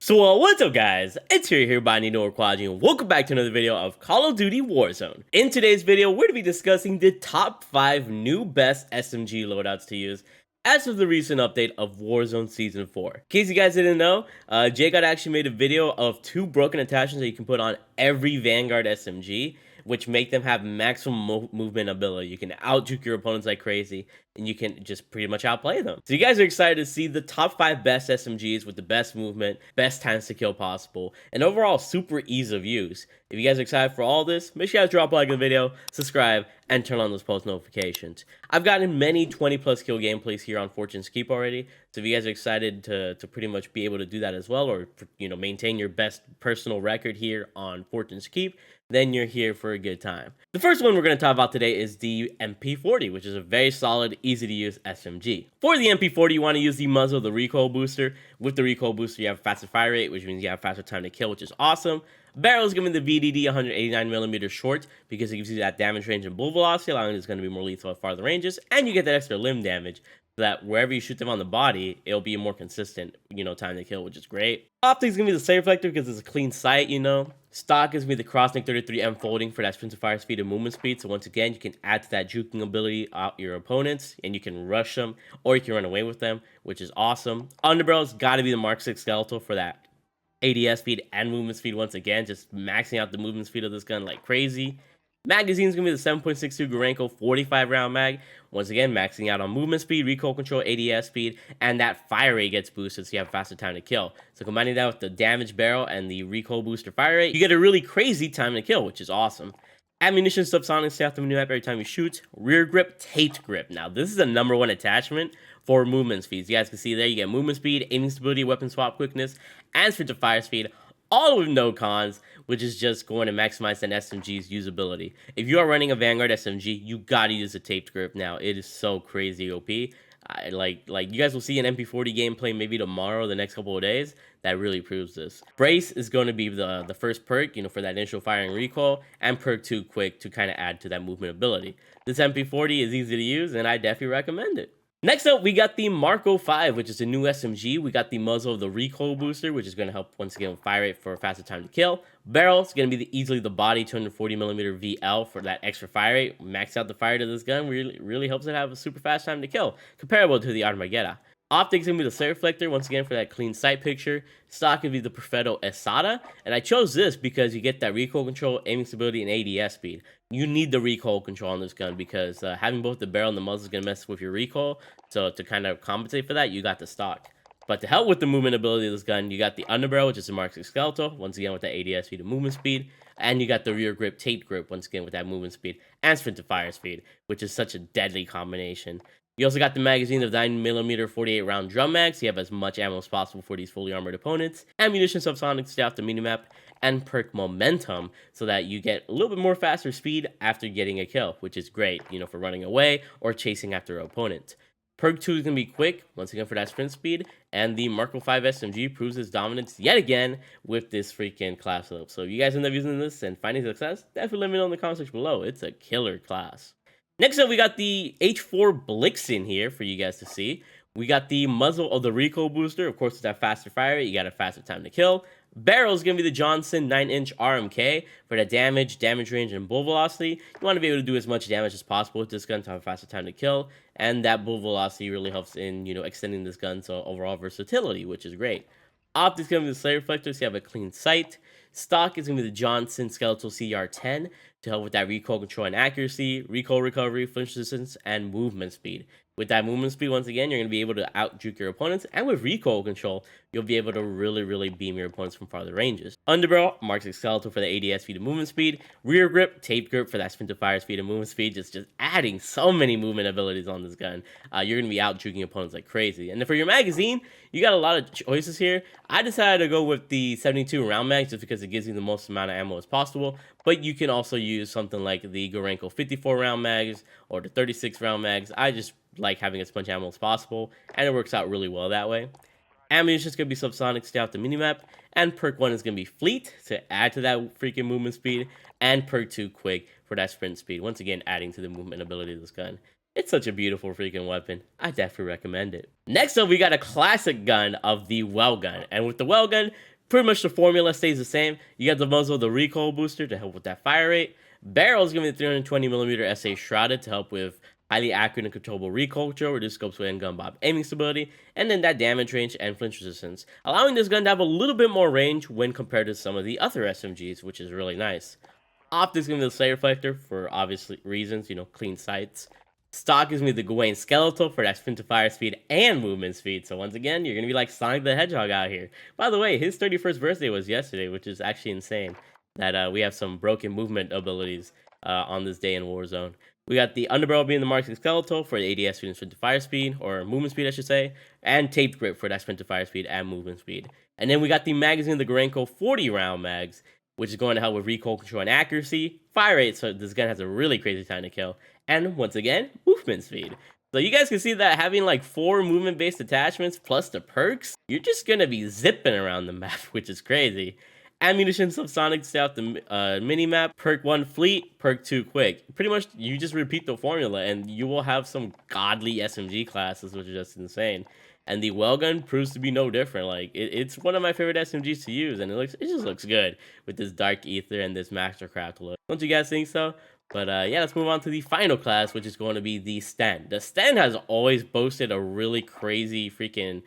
So what's up guys, it's here Bayanino or Quadigy, and welcome back to another video of Call of Duty Warzone. In today's video, we're going to be discussing the top 5 new best SMG loadouts to use as of the recent update of Warzone Season 4. In case you guys didn't know, Jake actually made a video of 2 broken attachments that you can put on every Vanguard SMG, which make them have maximum movement ability. You can out-juke your opponents like crazy, and you can just pretty much outplay them. So you guys are excited to see the top 5 best SMGs with the best movement, best times to kill possible, and overall super ease of use. If you guys are excited for all this, make sure you guys drop a like on the video, subscribe, and turn on those post notifications. I've gotten many 20 plus kill gameplays here on Fortune's Keep already, so if you guys are excited to pretty much be able to do that as well, or maintain your best personal record here on Fortune's Keep, then you're here for a good time. The first one we're going to talk about today is the MP40, which is a very solid, easy to use SMG. For the MP40, you want to use the muzzle, the recoil booster. With the recoil booster, you have faster fire rate, which means you have faster time to kill, which is awesome. Barrel is giving the VDD 189mm short because it gives you that damage range and bullet velocity, allowing it's going to be more lethal at farther ranges, and you get that extra limb damage, so that wherever you shoot them on the body, it'll be a more consistent, time to kill, which is great. Optics is going to be the safe reflector because it's a clean sight, Stock is going to be the Crossnick 33M folding for that sprint to fire speed and movement speed, so once again, you can add to that juking ability out your opponents, and you can rush them, or you can run away with them, which is awesome. Underbarrel's got to be the Mark 6 skeletal for that ADS speed and movement speed once again, just maxing out the movement speed of this gun like crazy. Magazine is going to be the 7.62 Gorenko 45 round mag, once again maxing out on movement speed, recoil control, ADS speed, and that fire rate gets boosted so you have faster time to kill. So combining that with the damage barrel and the recoil booster fire rate, you get a really crazy time to kill, which is awesome. Ammunition subsonic, stay off the mini map every time you shoot. Rear grip, taped grip. Now this is the #1 attachment for movement speeds. You guys can see there you get movement speed, aiming stability, weapon swap quickness, and sprint to fire speed, all with no cons, which is just going to maximize an SMG's usability. If you are running a Vanguard SMG, you gotta use a taped grip now. It is so crazy OP. Like you guys will see an MP40 gameplay maybe tomorrow, the next couple of days, that really proves this. Brace is going to be the first perk, for that initial firing recoil, and perk 2 quick to kind of add to that movement ability. This MP40 is easy to use, and I definitely recommend it. Next up, we got the TheMarkOfAHero, which is a new SMG. We got the muzzle of the recoil booster, which is going to help once again with fire rate for a faster time to kill. Barrel is going to be easily the body 240mm VL for that extra fire rate. Max out the fire to this gun really helps it have a super fast time to kill, comparable to the Armageddon. Optics is going to be the safe reflector, once again for that clean sight picture. Stock would be the Perfetto Esada, and I chose this because you get that recoil control, aiming stability, and ADS speed. You need the recoil control on this gun because having both the barrel and the muzzle is going to mess with your recoil, so to kind of compensate for that, you got the stock. But to help with the movement ability of this gun, you got the underbarrel, which is a Mark 6 skeletal, once again with that ADS speed and movement speed, and you got the rear grip, taped grip, once again with that movement speed, and sprint to fire speed, which is such a deadly combination. You also got the magazine of 9mm 48 round drum mags, so you have as much ammo as possible for these fully armored opponents. Ammunition subsonic to stay off the minimap, and perk momentum so that you get a little bit more faster speed after getting a kill, which is great, for running away or chasing after an opponent. Perk 2 is going to be quick, once again for that sprint speed, and the TheMarkOfAHero SMG proves its dominance yet again with this freaking class up. So if you guys end up using this and finding success, definitely let me know in the comment section below. It's a killer class. Next up, we got the H4 Blixen here for you guys to see. We got the muzzle of the recoil booster. Of course, it's that faster fire rate. You got a faster time to kill. Barrel is going to be the Johnson 9-inch RMK for that damage range, and bullet velocity. You want to be able to do as much damage as possible with this gun to have a faster time to kill. And that bullet velocity really helps in, extending this gun's overall versatility, which is great. Optics is going to be the slave reflector, so you have a clean sight. Stock is going to be the Johnson Skeletal CR10 to help with that recoil control and accuracy, recoil recovery, flinch resistance, and movement speed. With that movement speed, once again, you're going to be able to out-juke your opponents, and with recoil control, you'll be able to really beam your opponents from farther ranges. Underbarrel, Mark 6 skeletal for the ADS speed and movement speed. Rear grip, tape grip for that sprint to fire speed and movement speed, just adding so many movement abilities on this gun. You're going to be out-juking opponents like crazy. And then for your magazine, you got a lot of choices here. I decided to go with the 72 round mag just because it gives you the most amount of ammo as possible, but you can also use something like the Gorenko 54 round mags or the 36 round mags. I just like having as much ammo as possible, and it works out really well that way. Ammunition is going to be subsonic, stay off the minimap, and perk 1 is going to be fleet to add to that freaking movement speed, and perk 2 quick for that sprint speed, once again adding to the movement ability of this gun. It's such a beautiful freaking weapon. I definitely recommend it. Next up, we got a classic gun of the Welgun, and with the Welgun, Pretty much the formula stays the same. You got the muzzle, the recoil booster to help with that fire rate. Barrel is going to be 320mm SA shrouded to help with highly accurate and controllable recoil control, reduce scopes with gun bob aiming stability, and then that damage range and flinch resistance, allowing this gun to have a little bit more range when compared to some of the other SMGs, which is really nice. Optics is going to be the Slayer Reflector for obvious reasons, clean sights. Stock is going to be the Gawain Skeletal for that sprint to fire speed and movement speed. So once again, you're going to be like Sonic the Hedgehog out here. By the way, his 31st birthday was yesterday, which is actually insane that we have some broken movement abilities on this day in Warzone. We got the Underbarrel being the Mark 6 Skeletal for the ADS speed and sprint to fire speed, or movement speed I should say, and Taped Grip for that sprint to fire speed and movement speed. And then we got the magazine, the Gorenko 40 round mags, which is going to help with recoil control and accuracy, fire rate, so this gun has a really crazy time to kill, and once again, movement speed. So you guys can see that having like 4 movement-based attachments plus the perks, you're just going to be zipping around the map, which is crazy. Ammunition subsonic to stay off the mini-map, perk 1 fleet, perk 2 quick. Pretty much, you just repeat the formula, and you will have some godly SMG classes, which is just insane. And the Welgun proves to be no different. Like, it's one of my favorite SMGs to use, and it just looks good with this Dark Ether and this Mastercraft look. Don't you guys think so? But yeah, let's move on to the final class, which is going to be the Sten. The Sten has always boasted a really crazy freaking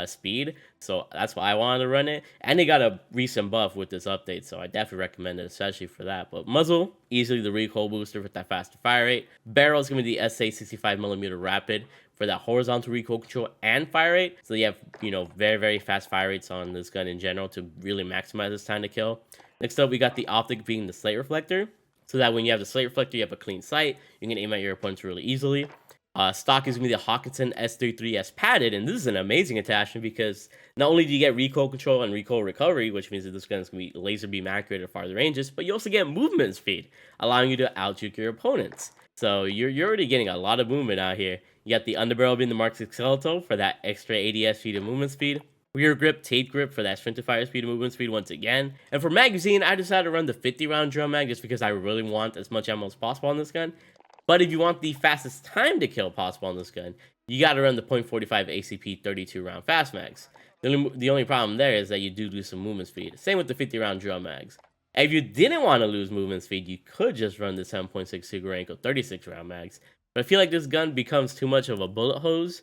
speed, so that's why I wanted to run it. And they got a recent buff with this update, so I definitely recommend it, especially for that. But muzzle, easily the recoil booster with that faster fire rate. Barrel is going to be the SA 65mm rapid for that horizontal recoil control and fire rate. So you have, very, very fast fire rates on this gun in general to really maximize this time to kill. Next up, we got the optic being the Slate Reflector, so that when you have the Slate Reflector, you have a clean sight. You can aim at your opponents really easily. Stock is going to be the Hawkinson S33S padded, and this is an amazing attachment because not only do you get recoil control and recoil recovery, which means that this gun is going to be laser beam accurate at farther ranges, but you also get movement speed, allowing you to out-juke your opponents. So you're already getting a lot of movement out here. You got the Underbarrel being the Mark 6 Skeletal for that extra ADS speed and movement speed. Rear grip, tape grip for that sprint to fire speed and movement speed once again. And for magazine, I decided to run the 50 round drum mag just because I really want as much ammo as possible on this gun. But if you want the fastest time to kill possible on this gun, you got to run the .45 ACP 32 round fast mags. The only problem there is that you do lose some movement speed. Same with the 50 round drum mags. And if you didn't want to lose movement speed, you could just run the 7.62 Gorenko 36 round mags. But I feel like this gun becomes too much of a bullet hose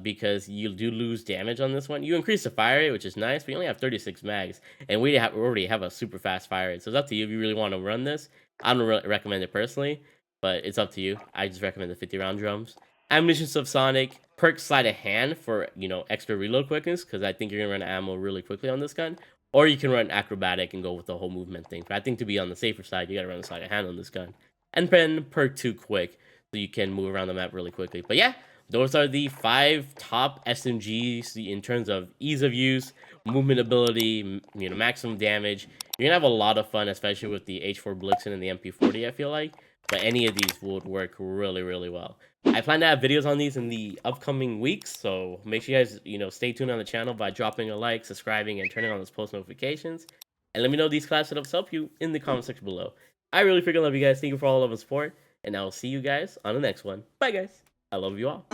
because you do lose damage on this one. You increase the fire rate, which is nice, but you only have 36 mags, and we already have a super fast fire rate. So it's up to you if you really want to run this. I don't really recommend it personally, but it's up to you. I just recommend the 50 round drums. Ammunition subsonic, perk sleight of hand for extra reload quickness, because I think you're gonna run ammo really quickly on this gun. Or you can run acrobatic and go with the whole movement thing. But I think to be on the safer side, you gotta run the sleight of hand on this gun. And then perk 2 quick, so you can move around the map really quickly. But yeah, those are the 5 top SMGs in terms of ease of use, movement ability, maximum damage. You're gonna have a lot of fun, especially with the H4 Blixen and the MP40, I feel like. But any of these would work really, really well. I plan to have videos on these in the upcoming weeks, so make sure you guys, stay tuned on the channel by dropping a like, subscribing, and turning on those post notifications. And let me know these class setups help you in the comment section below. I really freaking love you guys. Thank you for all the love and support, and I will see you guys on the next one. Bye, guys. I love you all.